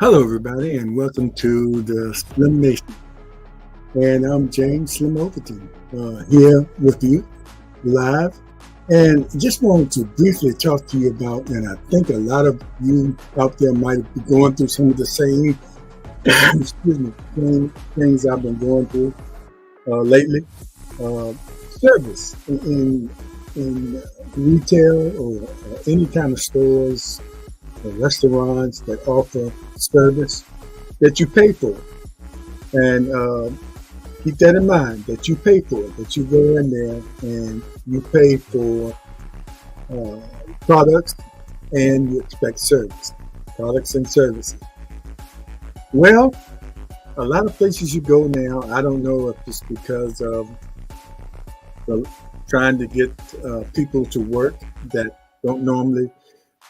Hello, everybody, and welcome to the Slim Nation. And I'm James Slim Overton, here with you live. And just wanted to briefly talk to you about, and I think a lot of you out there might be going through some of the same, excuse me, same things I've been going through lately. Uh, Service in retail or any kind of stores or restaurants that offer service that you pay for. And keep that in mind that you pay for it, that you go in there and you pay for uh, products and you expect service, products and services. Well, a lot of places you go now, I don't know if it's because of the, trying to get people to work that don't normally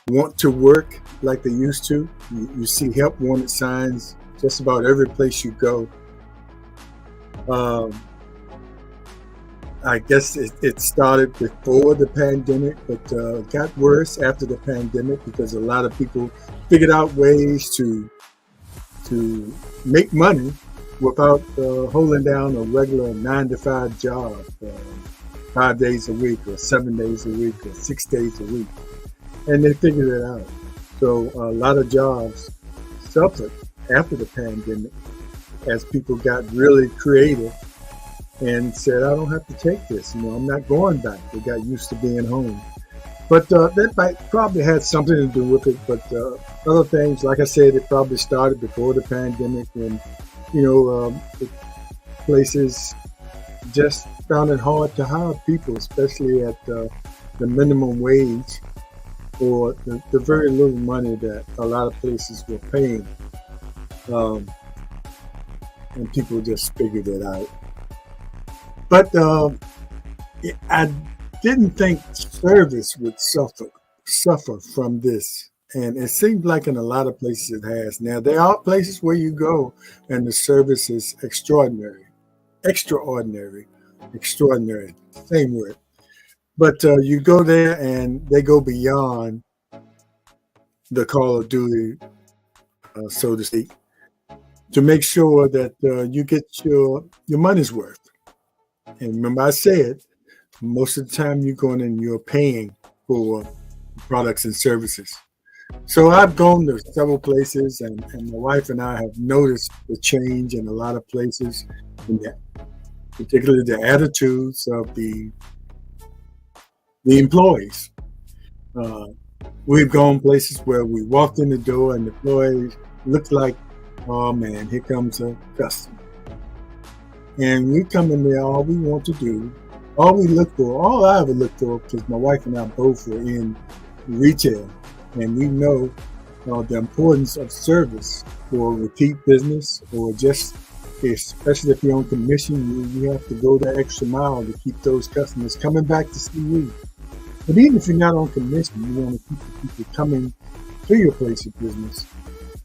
want to work like they used to. You see help wanted signs just about every place you go. Um, I guess it started before the pandemic, but got worse after the pandemic because a lot of people figured out ways to make money without holding down a regular 9 to 5 job, 5 days a week or 7 days a week or 6 days a week, and they figured it out. So a lot of jobs suffered after the pandemic as people got really creative and said, I don't have to take this. I'm not going back. They got used to being home. But that might probably had something to do with it. But other things, like I said, it probably started before the pandemic when, the places just found it hard to hire people, especially at the minimum wage or the very little money that a lot of places were paying. Um, and people just figured it out. But I didn't think service would suffer from this. And it seems like in a lot of places it has. Now, there are places where you go and the service is extraordinary, same word. But you go there and they go beyond the call of duty, so to speak, to make sure that you get your money's worth. And remember, I said most of the time you're going and you're paying for products and services. So I've gone to several places, and my wife and I have noticed the change in a lot of places, in that, particularly the attitudes of the employees. Uh, we've gone places where we walked in the door and the employees looked like, oh man, here comes a customer. And we come in there, all we want to do, all I ever look for, because my wife and I both were in retail, and we know the importance of service for repeat business, or just, especially if you're on commission, you have to go the extra mile to keep those customers coming back to see you. But even if you're not on commission, you want to keep the people coming to your place of business.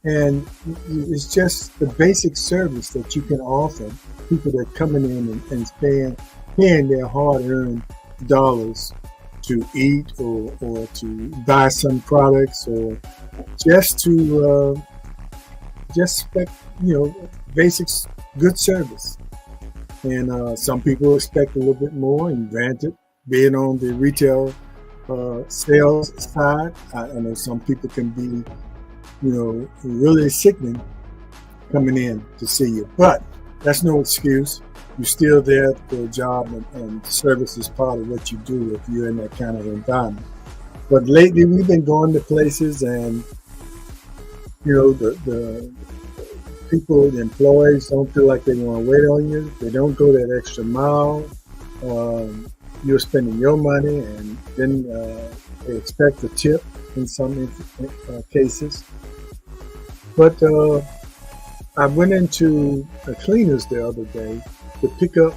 And it's just the basic service that you can offer people that are coming in and paying their hard-earned dollars to eat or to buy some products, or just to just expect, basic good service. And some people expect a little bit more, and granted, being on the retail sales side, I know some people can be, really sickening coming in to see you. But that's no excuse. You're still there for a job, and service is part of what you do if you're in that kind of environment. But lately, we've been going to places, and the people, the employees, don't feel like they want to wait on you. They don't go that extra mile. You're spending your money, and then they expect a tip in some cases. But I went into a cleaners the other day to pick up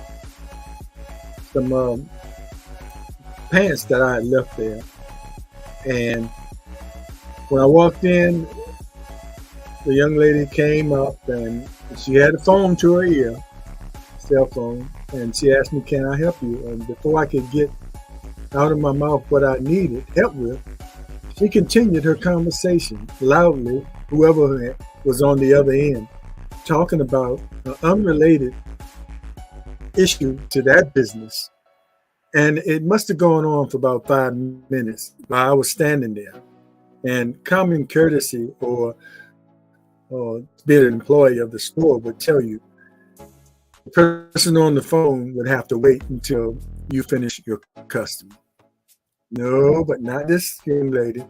some pants that I had left there. And when I walked in, the young lady came up and she had a phone to her ear, cell phone, and she asked me, can I help you? And before I could get out of my mouth what I needed help with, she continued her conversation loudly. Whoever was on the other end talking about an unrelated issue to that business. And it must have gone on for about 5 minutes while I was standing there. And common courtesy or be an employee of the store would tell you the person on the phone would have to wait until you finish your customer. No, but not this young lady.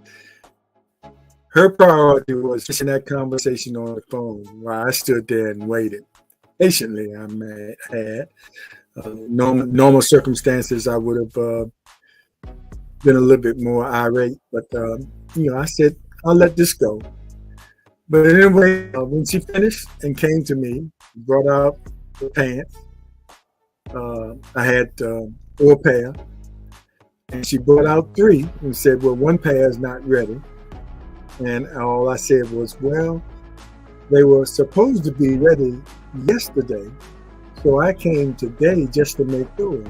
Her priority was finishing that conversation on the phone while I stood there and waited. Patiently, I had. Normal circumstances, I would have been a little bit more irate, but I said, I'll let this go. But anyway, when she finished and came to me, brought out the pants. I had 4 pair, and she brought out 3 and said, well, 1 pair is not ready. And all I said was, well, they were supposed to be ready yesterday, so I came today just to make sure.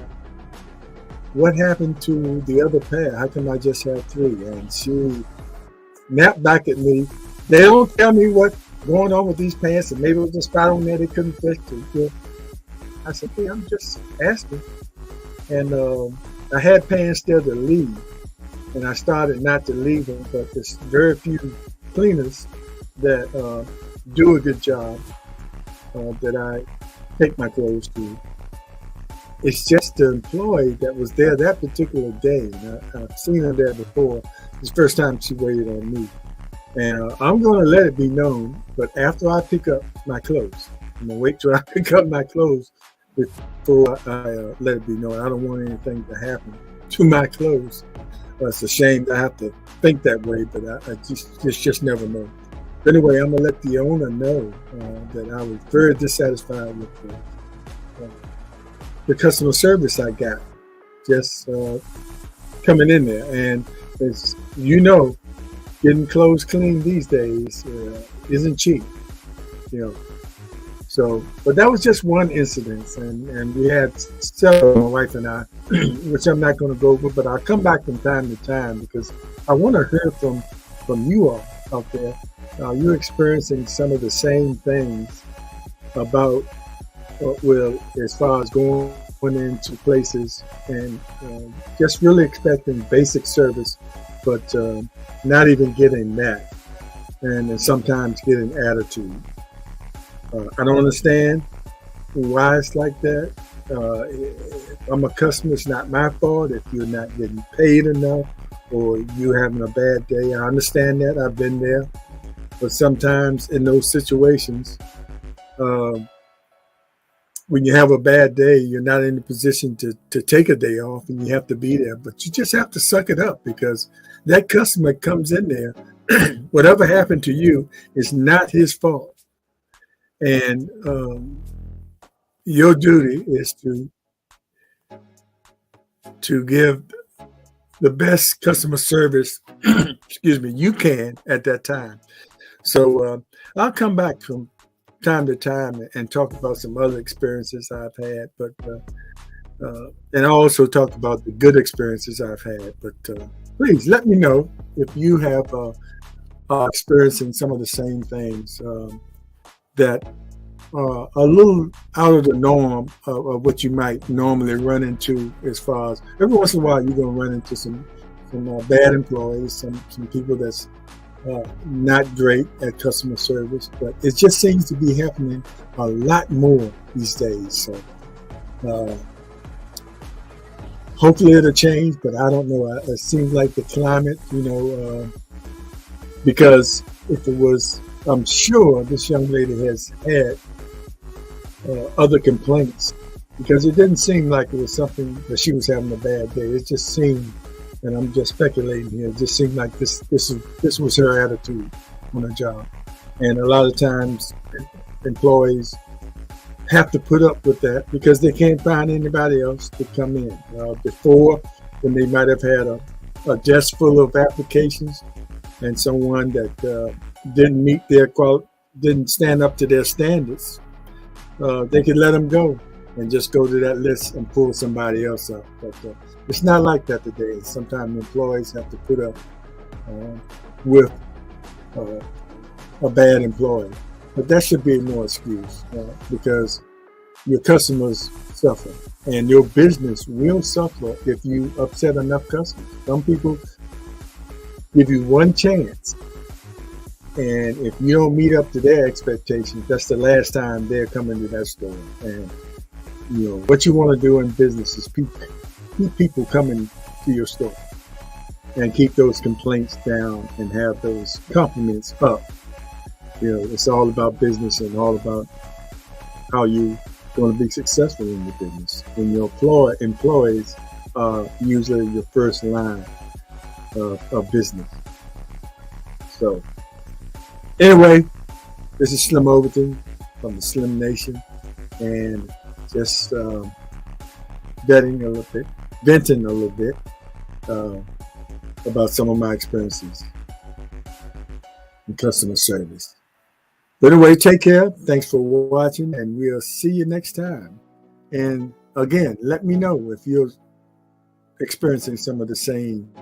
What happened to the other pair? How come I just have 3? And she snapped back at me. They don't tell me what's going on with these pants, and maybe it was a spot on there they couldn't fix it. I said, hey, I'm just asking. And I had pants there to leave, and I started not to leave them, but there's very few cleaners that do a good job that I take my clothes to. It's just the employee that was there that particular day. And I've seen her there before. It's the first time she waited on me. And I'm going to let it be known, but after I pick up my clothes, I'm going to wait till I pick up my clothes before I let it be known. I don't want anything to happen to my clothes. It's a shame to have to think that way, but I just never know. But anyway, I'm going to let the owner know that I was very dissatisfied with the customer service I got just coming in there. And as you know, getting clothes clean these days isn't cheap, So, but that was just one incident, and we had several, my wife and I, which I'm not going to go over, but I'll come back from time to time because I want to hear from you all out there. You're experiencing some of the same things about, as far as going into places and just really expecting basic service, but not even getting that, and then sometimes getting attitude. I don't understand why it's like that. If I'm a customer, it's not my fault if you're not getting paid enough or you're having a bad day. I understand that. I've been there. But sometimes in those situations, when you have a bad day, you're not in a position to take a day off and you have to be there. But you just have to suck it up because that customer comes in there. Whatever happened to you is not his fault. And your duty is to give the best customer service, you can at that time. So I'll come back from time to time and talk about some other experiences I've had, but and I also talk about the good experiences I've had. But please let me know if you have experiencing some of the same things that are a little out of the norm of what you might normally run into. As far as every once in a while, you're going to run into some bad employees, some people that's not great at customer service, but it just seems to be happening a lot more these days. So hopefully it'll change, but I don't know. It seems like the climate, because if it was, I'm sure this young lady has had other complaints, because it didn't seem like it was something that she was having a bad day. It just seemed, and I'm just speculating here, it just seemed like this was her attitude on her job. And a lot of times employees have to put up with that because they can't find anybody else to come in. Before, when they might have had a desk full of applications and someone that didn't meet didn't stand up to their standards, they could let them go and just go to that list and pull somebody else up. But it's not like that today. Sometimes employees have to put up with a bad employee. But that should be no excuse because your customers suffer and your business will suffer if you upset enough customers. Some people give you one chance, and if you don't meet up to their expectations, that's the last time they're coming to that store. And what you want to do in business is keep people coming to your store and keep those complaints down and have those compliments up. It's all about business and all about how you going to be successful in your business. And your employees are usually your first line of business. So anyway, this is Slim Overton from the Slim Nation, and just venting a little bit about some of my experiences in customer service. But anyway, take care. Thanks for watching, and we'll see you next time. And again, let me know if you're experiencing some of the same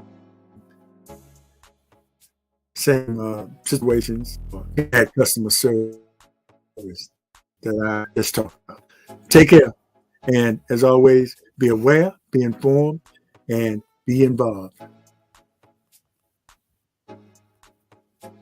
situations or bad customer service that I just talked about. Take care. And as always, be aware, be informed, and be involved.